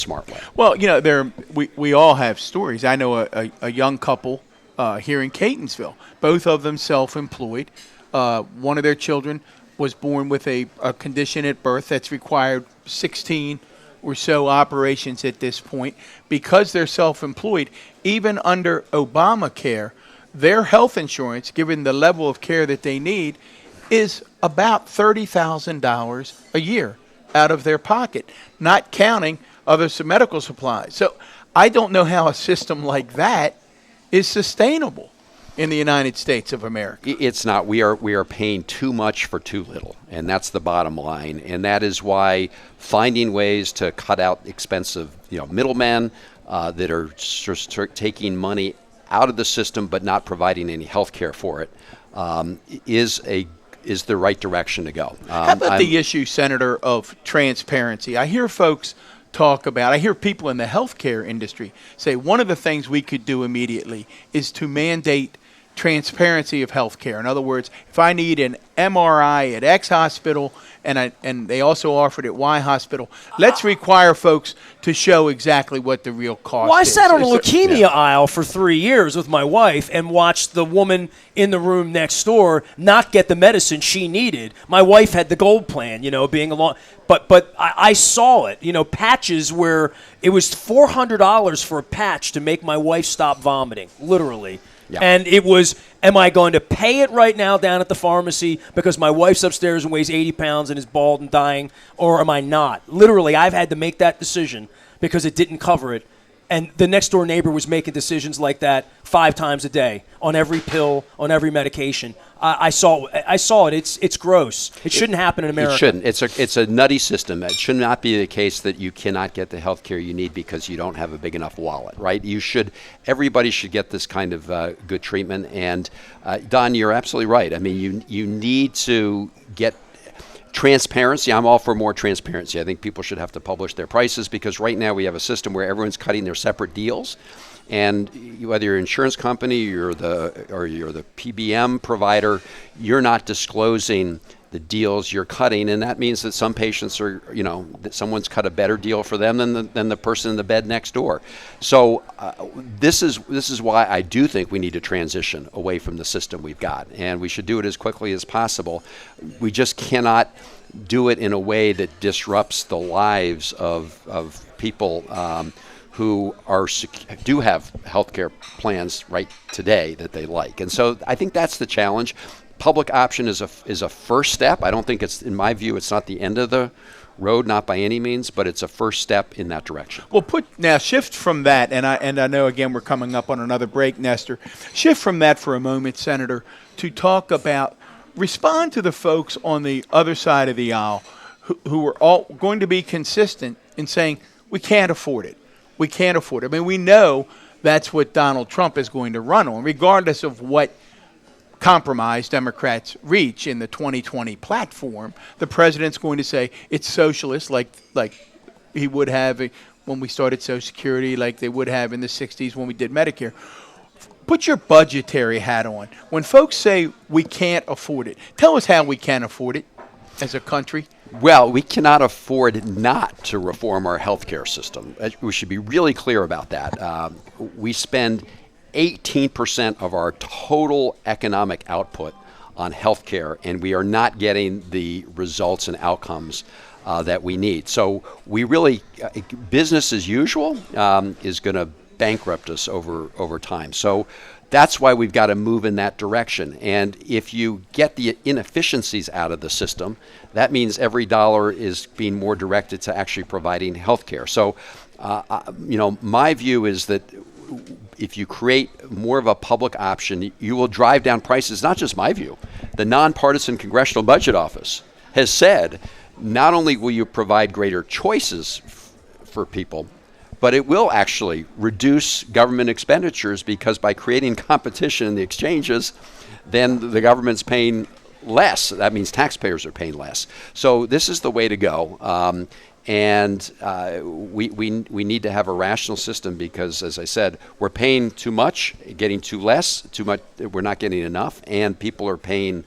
smart way. Well, we all have stories. I know a young couple here in Catonsville, both of them self-employed. One of their children was born with a condition at birth that's required 16 or so operations at this point. Because they're self-employed, even under Obamacare, their health insurance, given the level of care that they need, is about $30,000 a year out of their pocket, not counting other medical supplies. So I don't know how a system like that is sustainable in the United States of America. It's not. We are paying too much for too little, and that's the bottom line. And that is why finding ways to cut out expensive, middlemen that are just taking money out of the system but not providing any health care for it is the right direction to go. How about the issue, Senator, of transparency? I hear folks I hear people in the healthcare industry say one of the things we could do immediately is to mandate transparency of healthcare. In other words, if I need an MRI at X hospital and they also offered at Y hospital, let's require folks to show exactly what the real cost is. Well, I sat on a leukemia aisle for 3 years with my wife and watched the woman in the room next door not get the medicine she needed. My wife had the gold plan, being along. But I saw it, patches where it was $400 for a patch to make my wife stop vomiting, literally. Yeah. And it was, am I going to pay it right now down at the pharmacy because my wife's upstairs and weighs 80 pounds and is bald and dying, or am I not? Literally, I've had to make that decision because it didn't cover it. And the next door neighbor was making decisions like that 5 times a day on every pill, on every medication. I saw it. It's gross. It shouldn't happen in America. It shouldn't. It's a nutty system. It should not be the case that you cannot get the health care you need because you don't have a big enough wallet, right? Everybody should get this kind of good treatment. And Don, you're absolutely right. I mean, you need to get transparency. I'm all for more transparency. I think people should have to publish their prices because right now we have a system where everyone's cutting their separate deals. And whether you're an insurance company or you're the PBM provider, you're not disclosing the deals you're cutting, and that means that some patients are, that someone's cut a better deal for them than the person in the bed next door. So this is why I do think we need to transition away from the system we've got, and we should do it as quickly as possible. We just cannot do it in a way that disrupts the lives of people who do have healthcare plans right today that they like. And so I think that's the challenge. Public option is a first step. I don't think in my view, it's not the end of the road, not by any means, but it's a first step in that direction. Well, shift from that, and I know again we're coming up on another break, Nestor. Shift from that for a moment, Senator, to talk about respond to the folks on the other side of the aisle who are all going to be consistent in saying we can't afford it. We can't afford it. I mean, we know that's what Donald Trump is going to run on, regardless of what compromise Democrats reach in the 2020 platform. The president's going to say it's socialist, like he would have when we started Social Security, like they would have in the 60s when we did Medicare. Put your budgetary hat on. When folks say we can't afford it, tell us how we can afford it as a country. Well, we cannot afford not to reform our healthcare system. We should be really clear about that. We spend 18% of our total economic output on healthcare, and we are not getting the results and outcomes that we need. So we really, business as usual is going to bankrupt us over time. So that's why we've got to move in that direction. And if you get the inefficiencies out of the system, that means every dollar is being more directed to actually providing health care. So, my view is that if you create more of a public option, you will drive down prices. Not just my view. The Nonpartisan Congressional Budget Office has said not only will you provide greater choices for people, but it will actually reduce government expenditures because by creating competition in the exchanges, then the government's paying less. That means taxpayers are paying less. So this is the way to go. And we need to have a rational system because, as I said, we're paying too much, getting too much, we're not getting enough, and people are paying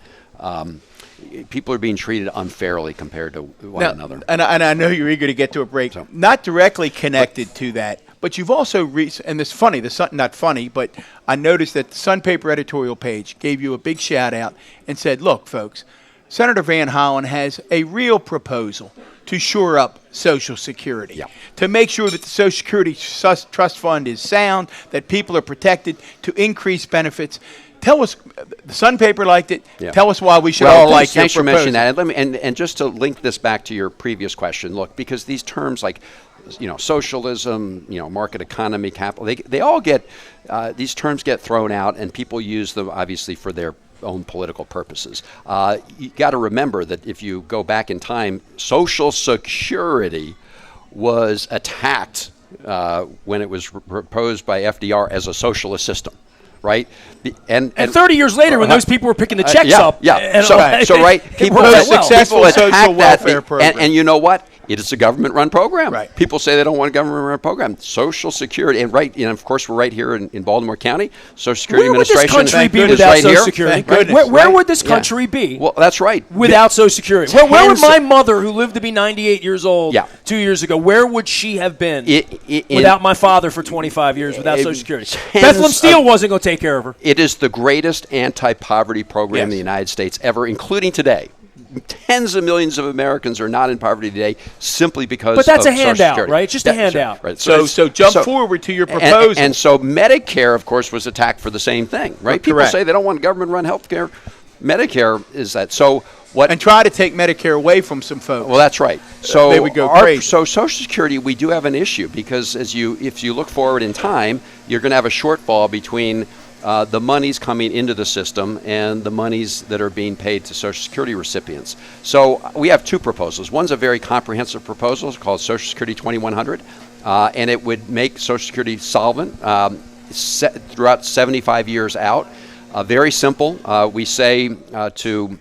people are being treated unfairly compared to one another. And I know you're eager to get to a break. So. Not directly connected to that, but you've also and it's funny. The Sun, not funny, but I noticed that the Sun paper editorial page gave you a big shout out and said, "Look, folks, Senator Van Hollen has a real proposal to shore up Social Security, to make sure that the Social Security Trust Fund is sound, that people are protected, to increase benefits." Tell us, the Sun paper liked it. Yeah. Tell us why we should all like your proposal. Thanks for mentioning that. And just to link this back to your previous question, look, because these terms like, socialism, market economy, capital, they all get, these terms get thrown out, and people use them obviously for their own political purposes. You got to remember that if you go back in time, Social Security was attacked when it was proposed by FDR as a socialist system. Right, and 30 years later, when those people were picking the checks up, people social welfare program, and you know what? It is a government-run program. Right. People say they don't want a government-run program. Social Security, and of course, we're right here in Baltimore County. Social Security Administration is right here. Where would this country be without Social Security? Where would this country be? Well, that's right. Without Social Security. Where would my mother, who lived to be 98 years old 2 years ago, where would she have been without my father for 25 years, without Social Security? Bethlehem Steel wasn't going to take care of her. It is the greatest anti-poverty program in the United States ever, including today. Tens of millions of Americans are not in poverty today simply because But that's of a handout, Social Security. right? Just a handout. Right. So jump forward to your proposal. And so Medicare, of course, was attacked for the same thing, right? People say they don't want government-run health care. Medicare is that. So what? And try to take Medicare away from some folks. Well, that's right. So they would go crazy. So Social Security, we do have an issue because if you look forward in time, you're going to have a shortfall between the monies coming into the system and the monies that are being paid to Social Security recipients. So we have two proposals. One's a very comprehensive proposal called Social Security 2100, and it would make Social Security solvent throughout 75 years out. Very simple. We say to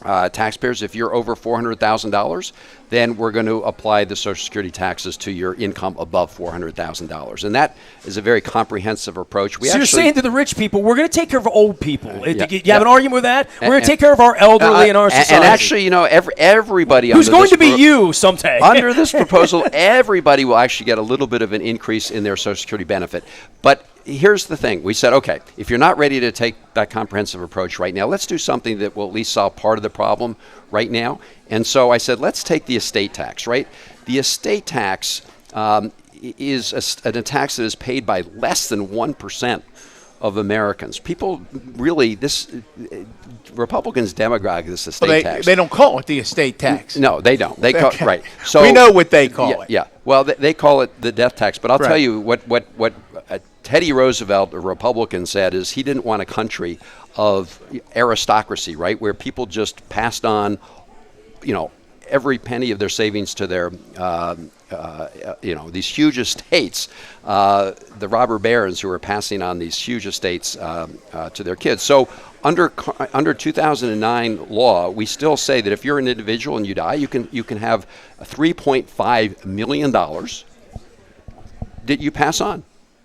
taxpayers, if you're over $400,000, then we're going to apply the Social Security taxes to your income above $400,000. And that is a very comprehensive approach. So you're saying to the rich people, we're going to take care of old people. You have an argument with that? We're going to take care of our elderly in our society. And actually, everybody who's going to be you someday. Under this proposal, everybody will actually get a little bit of an increase in their Social Security benefit. But here's the thing. We said, okay, if you're not ready to take that comprehensive approach right now, let's do something that will at least solve part of the problem right now. And so I said, let's take the estate tax, right? The estate tax is a tax that is paid by less than 1% of Americans. People really, Republicans demagogue this estate tax. They don't call it the estate tax. No, they don't. They call right. So we know what they call it. Yeah. Well, they call it the death tax. But I'll tell you what Teddy Roosevelt, a Republican, said is he didn't want a country of aristocracy, right, where people just passed on, every penny of their savings to their, these huge estates, the robber barons who were passing on these huge estates to their kids. So under 2009 law, we still say that if you're an individual and you die, you can have $3.5 million that you pass on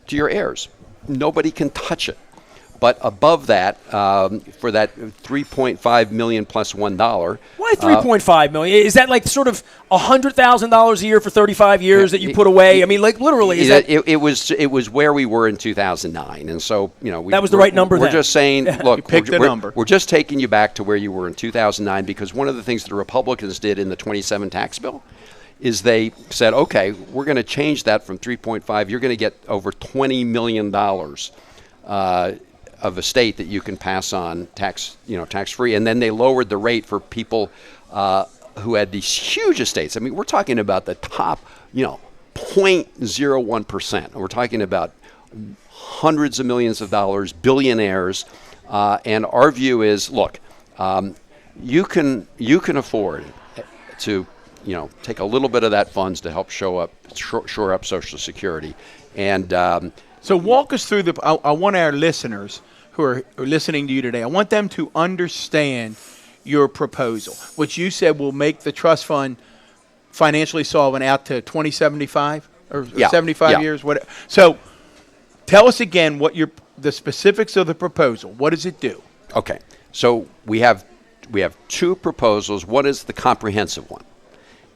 to your heirs. Nobody can touch it. But above that, for that $3.5 million plus $1. Why $3.5 million? Is that like sort of $100,000 a year for 35 years that you put away? I mean, like literally, it was where we were in 2009, and so that was the right number. We're just saying, look, we're just taking you back to where you were in 2009 because one of the things the Republicans did in the 27 tax bill is they said, okay, we're going to change that from 3.5. You're going to get over $20 million of estate that you can pass on tax-free. And then they lowered the rate for people who had these huge estates. I mean, we're talking about the top, 0.01%. We're talking about hundreds of millions of dollars, billionaires. And our view is, look, you can afford to take a little bit of that funds to help shore up Social Security. And so walk us through I want our listeners who are listening to you today, I want them to understand your proposal, which you said will make the trust fund financially solvent out to 2075 or 75 years. Whatever. So tell us again the specifics of the proposal. What does it do? Okay. So we have we have two proposals. One is the comprehensive one.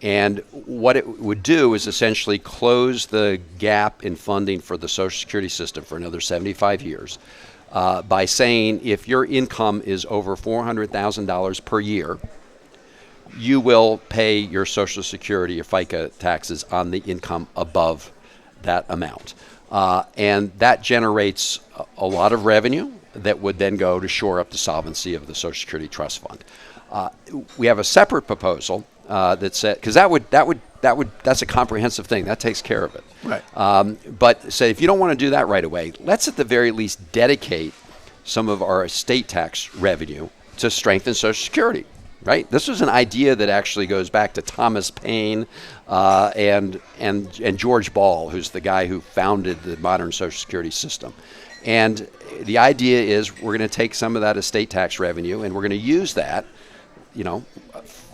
And what it would do is essentially close the gap in funding for the Social Security system for another 75 years by saying if your income is over $400,000 per year, you will pay your Social Security, your FICA taxes on the income above that amount. And that generates a lot of revenue that would then go to shore up the solvency of the Social Security Trust Fund. We have a separate proposal that said, because that's a comprehensive thing that takes care of it. Right. But say if you don't want to do that right away, let's at the very least dedicate some of our estate tax revenue to strengthen Social Security. Right. This was an idea that actually goes back to Thomas Paine and George Ball, who's the guy who founded the modern Social Security system. And the idea is we're going to take some of that estate tax revenue and we're going to use that,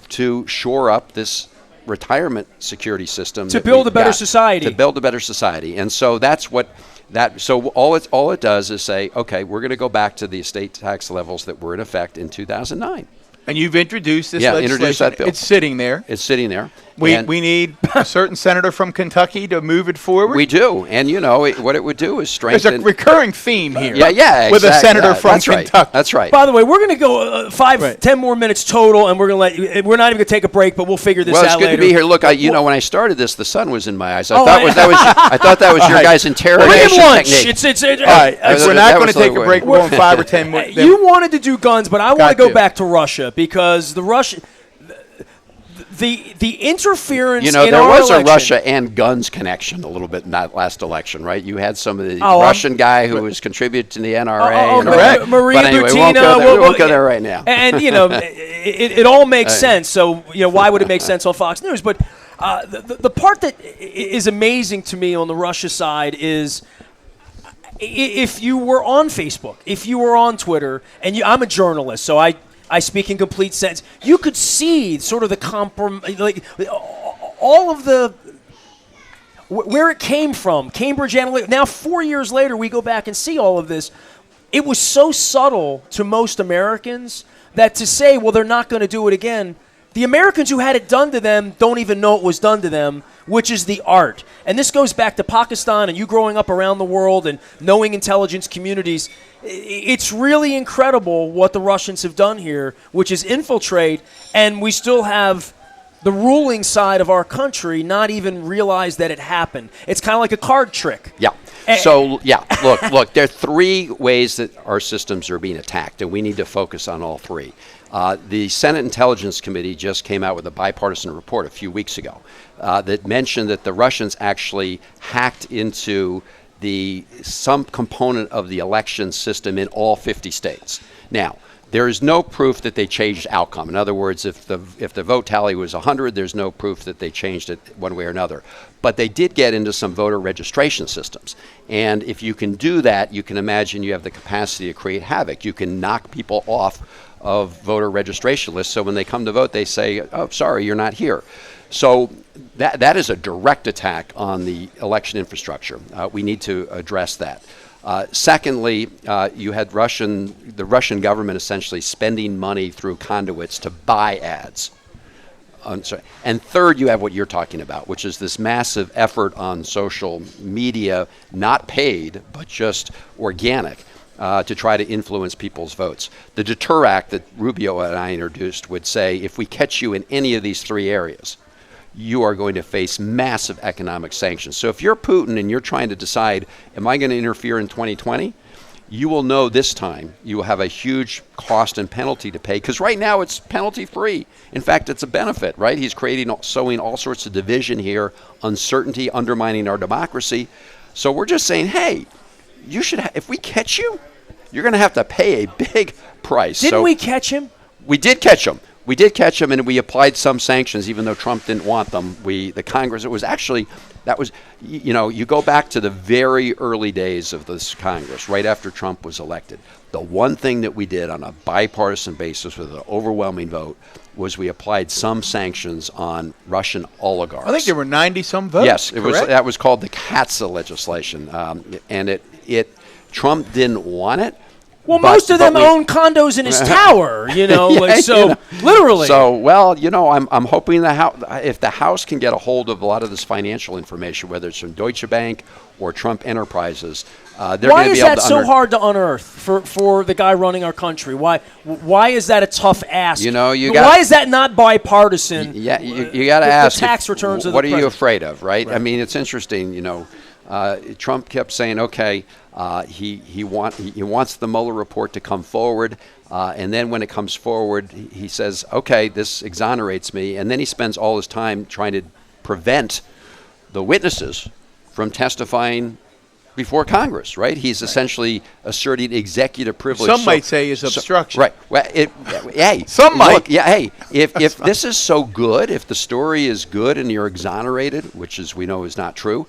to shore up this retirement security system to build a better society. To build a better society. And so that's what that. So all it does is say, okay, we're going to go back to the estate tax levels that were in effect in 2009. And you've introduced this legislation. Introduced that bill. It's sitting there. It's sitting there. We need a certain senator from Kentucky to move it forward. We do. And, what it would do is strengthen. There's a recurring theme here. Yeah, with exactly. a senator from That's Kentucky. Right. That's right. By the way, we're going to go 10 more minutes total, and we're not even going to take a break, but we'll figure this out later. Well, it's good to be here. Look, when I started this, the sun was in my eyes. I thought that was your guys' interrogation bring him lunch. technique. All right. We're not going to take a break. We're going 5 or 10 more. You wanted to do guns, but I want to go back to Russia because the interference in there our was election. a Russia and guns connection a little bit in that last election, right? You had some of the Russian guy who was contributed to the NRA. Correct. Maria but anyway, Butina. We won't go there right now. And, it all makes sense. So, why would it make sense on Fox News? But the part that is amazing to me on the Russia side is if you were on Facebook, if you were on Twitter, and I'm a journalist, so I speak in complete sense. You could see sort of the all of the where it came from, Cambridge Analytica. Now, 4 years later, we go back and see all of this. It was so subtle to most Americans that to say, well, they're not going to do it again, the Americans who had it done to them don't even know it was done to them, which is the art. And this goes back to Pakistan and you growing up around the world and knowing intelligence communities. It's really incredible what the Russians have done here, which is infiltrate, and we still have the ruling side of our country not even realize that it happened. It's kind of like a card trick. Yeah. Look, there are three ways that our systems are being attacked, and we need to focus on all three. The Senate Intelligence Committee just came out with a bipartisan report a few weeks ago that mentioned that the Russians actually hacked into some component of the election system in all 50 states. Now, there is no proof that they changed outcome. In other words, if the vote tally was 100, there's no proof that they changed it one way or another. But they did get into some voter registration systems. And if you can do that, you can imagine you have the capacity to create havoc. You can knock people off of voter registration lists. So when they come to vote, they say, oh, sorry, you're not here. So that is a direct attack on the election infrastructure. We need to address that. Secondly, you had the Russian government essentially spending money through conduits to buy ads. And third, you have what you're talking about, which is this massive effort on social media, not paid, but just organic, to try to influence people's votes. The Deter Act that Rubio and I introduced would say if we catch you in any of these three areas, you are going to face massive economic sanctions. So if you're Putin and you're trying to decide, am I going to interfere in 2020? You will know this time you will have a huge cost and penalty to pay, because right now it's penalty free. In fact, it's a benefit, right? He's sowing all sorts of division here, uncertainty, undermining our democracy. So we're just saying, hey, you should. If we catch you, you're going to have to pay a big price. Didn't we catch him? We did catch him. We did catch him, and we applied some sanctions, even though Trump didn't want them. The Congress, it was actually, you go back to the very early days of this Congress, right after Trump was elected. The one thing that we did on a bipartisan basis with an overwhelming vote was we applied some sanctions on Russian oligarchs. I think there were 90-some votes. Yes, correct? That was called the Katza legislation, and Trump didn't want it. Well, most of them own condos in his tower, literally. So, well, I'm hoping if the House can get a hold of a lot of this financial information, whether it's from Deutsche Bank or Trump Enterprises, they're going to be able to Why is that so hard to unearth for the guy running our country? Why is that a tough ask? Why is that not bipartisan? Yeah, you got to ask. The tax returns of the What are you president? afraid of, right? I mean, it's interesting. Trump kept saying, okay, he wants the Mueller report to come forward, and then when it comes forward, he says, okay, this exonerates me, and then he spends all his time trying to prevent the witnesses from testifying before Congress, right? He's essentially asserting executive privilege. Some might say is obstruction. Right. Well, hey. Some might. Look, yeah, hey, if this is so good, if the story is good and you're exonerated, which as we know is not true,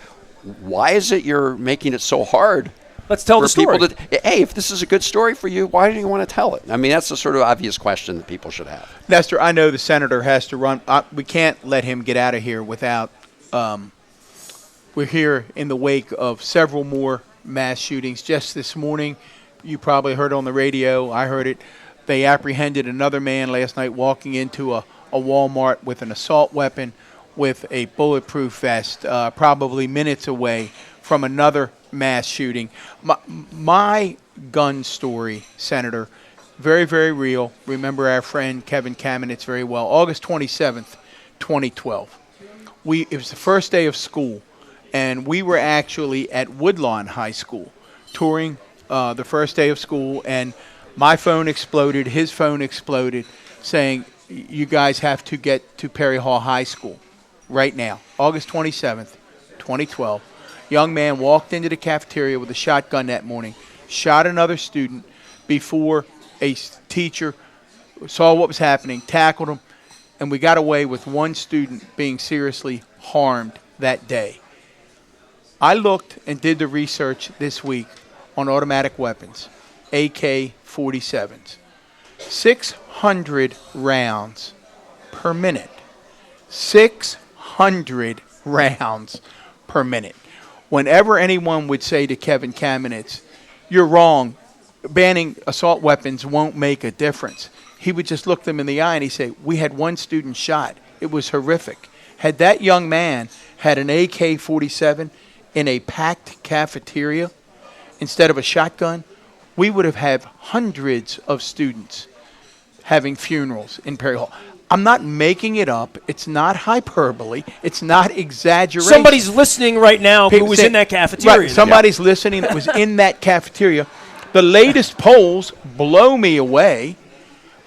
why is it you're making it so hard? Let's tell the story. Hey, if this is a good story for you, why do you want to tell it? I mean, that's the sort of obvious question that people should have. Nestor, I know the senator has to run. We can't let him get out of here without we're here in the wake of several more mass shootings. Just this morning, you probably heard on the radio, I heard it, they apprehended another man last night walking into a Walmart with an assault weapon with a bulletproof vest, probably minutes away from another mass shooting. My gun story, Senator, very, very real. Remember our friend Kevin Kamenetz very well. August 27th, 2012. It was the first day of school, and we were actually at Woodlawn High School touring the first day of school, and my phone exploded, his phone exploded, saying, you guys have to get to Perry Hall High School right now. August 27th, 2012. Young man walked into the cafeteria with a shotgun that morning, shot another student before a teacher saw what was happening, tackled him, and we got away with one student being seriously harmed that day. I looked and did the research this week on automatic weapons, AK-47s. 600 rounds per minute. 600 rounds per minute. Whenever anyone would say to Kevin Kamenetz, you're wrong, banning assault weapons won't make a difference, he would just look them in the eye and he'd say, we had one student shot. It was horrific. Had that young man had an AK-47 in a packed cafeteria instead of a shotgun, we would have had hundreds of students having funerals in Perry Hall. I'm not making it up. It's not hyperbole. It's not exaggeration. Somebody's listening right now who was in that cafeteria. Right, somebody's listening that was in that cafeteria. The latest polls blow me away.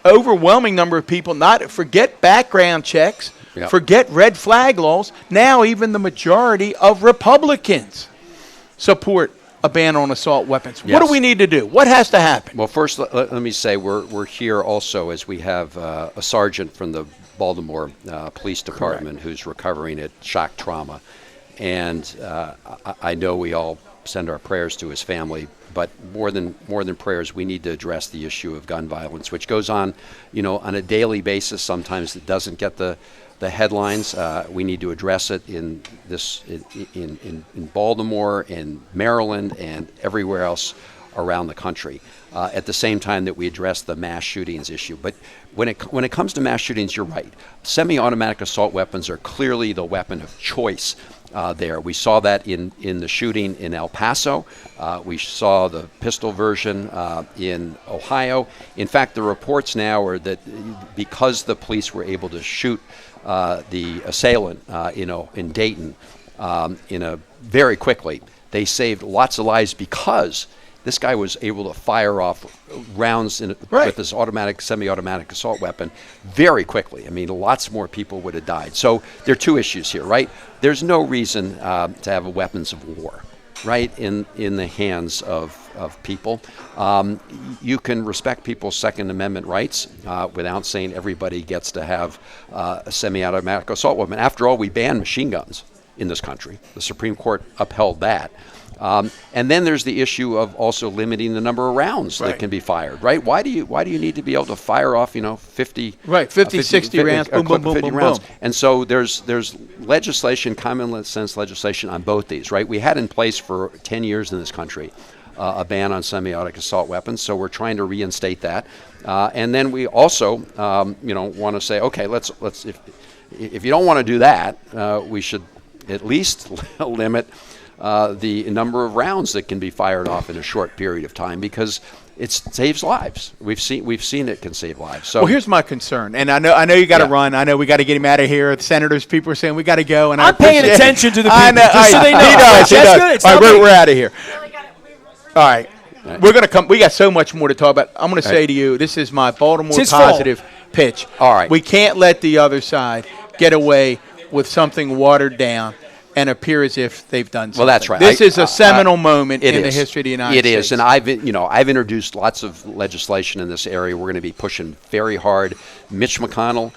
Overwhelming number of people, forget background checks, forget red flag laws. Now even the majority of Republicans support a ban on assault weapons. Yes. What do we need to do? What has to happen? Well, first, let me say we're here also as we have a sergeant from the Baltimore Police Department who's recovering at shock trauma. And I know we all send our prayers to his family, but more than prayers, we need to address the issue of gun violence, which goes on, on a daily basis. Sometimes it doesn't get the headlines. We need to address it in Baltimore, in Maryland, and everywhere else around the country. At the same time that we address the mass shootings issue. But when it comes to mass shootings, you're right. Semi-automatic assault weapons are clearly the weapon of choice. There. We saw that in the shooting in El Paso. We saw the pistol version in Ohio. In fact, the reports now are that because the police were able to shoot the assailant in Dayton very quickly, they saved lots of lives because this guy was able to fire off rounds with this semi-automatic assault weapon very quickly. I mean, lots more people would have died. So there are two issues here, right? There's no reason to have weapons of war, right, in the hands of people. You can respect people's Second Amendment rights without saying everybody gets to have a semi-automatic assault weapon. After all, we banned machine guns in this country. The Supreme Court upheld that. And then there's the issue of also limiting the number of rounds that can be fired, right? Why do you need to be able to fire off, 50 60 rounds, boom, boom, boom, 50 boom, rounds. boom. And so there's legislation, common sense legislation on both these, right? We had in place for 10 years in this country a ban on semi-automatic assault weapons. So we're trying to reinstate that. And then we also, want to say, okay, let's if you don't want to do that, we should at least limit the number of rounds that can be fired off in a short period of time, because it saves lives. We've seen it can save lives. So well, here's my concern, and I know you got to run. I know we got to get him out of here. The senators, people are saying we got to go, and I'm paying attention to the people, I know, just so they know. He does. Good. All right, we're out of here. All right. We're going to come. We got so much more to talk about. I'm going to say to you, this is my Baltimore positive pitch. All right. We can't let the other side get away with something watered down and appear as if they've done something. Well, that's right. This is a seminal moment in the history of the United States. It is, and I've introduced lots of legislation in this area. We're going to be pushing very hard. Mitch McConnell,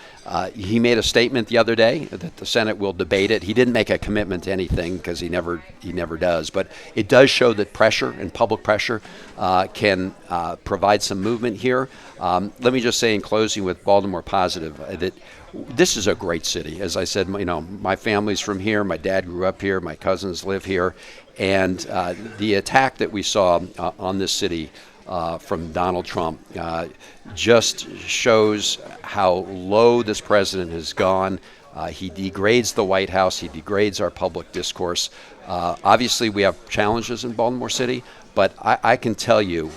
he made a statement the other day that the Senate will debate it. He didn't make a commitment to anything because he never does, but it does show that pressure and public pressure can provide some movement here. Let me just say in closing with Baltimore Positive that this is a great city. As I said, my family's from here. My dad grew up here. My cousins live here. And the attack that we saw on this city from Donald Trump just shows how low this president has gone. He degrades the White House. He degrades our public discourse. Obviously, we have challenges in Baltimore City, but I can tell you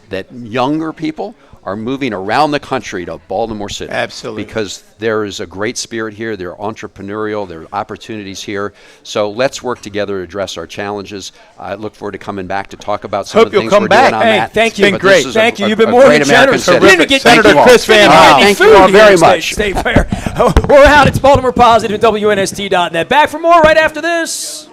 that younger people are moving around the country to Baltimore City. Absolutely. Because there is a great spirit here. They're entrepreneurial. There are opportunities here. So let's work together to address our challenges. I look forward to coming back to talk about some of the things we're doing on that. Thank you. It's been great. Thank you. You've been more than generous. We didn't get Senator Chris Van Hollen. Thank you all very much. Stay fair. We're out. It's Baltimore Positive at WNST.net. Back for more right after this.